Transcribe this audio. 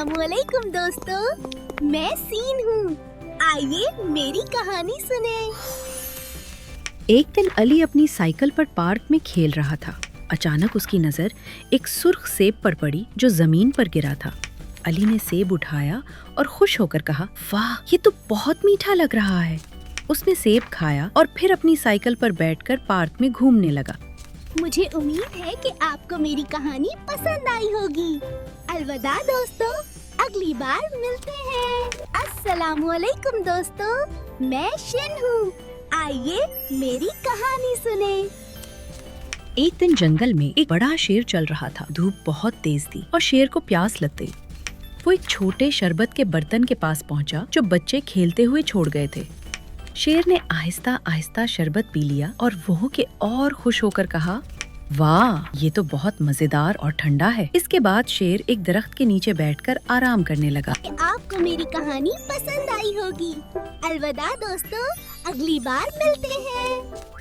अस्सलामुअलैकुम दोस्तों, मैं सीन हूँ। आइए मेरी कहानी सुने। एक दिन अली अपनी साइकिल पर पार्क में खेल रहा था। अचानक उसकी नजर एक सुर्ख सेब पर पड़ी जो जमीन पर गिरा था। अली ने सेब उठाया और खुश होकर कहा, वाह, ये तो बहुत मीठा लग रहा है। उसने सेब खाया और फिर अपनी साइकिल पर बैठकर पार्क में घूमने लगा। मुझे उम्मीद है कि आपको मेरी कहानी पसंद आई होगी। अलविदा दोस्तों, अगली बार मिलते हैं। अस्सलामुअलैकुम दोस्तों, मैं शिन हूँ। आइए मेरी कहानी सुने। एक दिन जंगल में एक बड़ा शेर चल रहा था। धूप बहुत तेज थी और शेर को प्यास लग गई। वो एक छोटे शरबत के बर्तन के पास पहुंचा जो बच्चे खेलते हुए छोड़ गए थे। शेर ने आहिस्ता आहिस्ता शरबत पी लिया और वो के और खुश होकर कहा, वाह, ये तो बहुत मजेदार और ठंडा है। इसके बाद शेर एक दरख्त के नीचे बैठकर आराम करने लगा। आपको मेरी कहानी पसंद आई होगी। अलविदा दोस्तों, अगली बार मिलते हैं।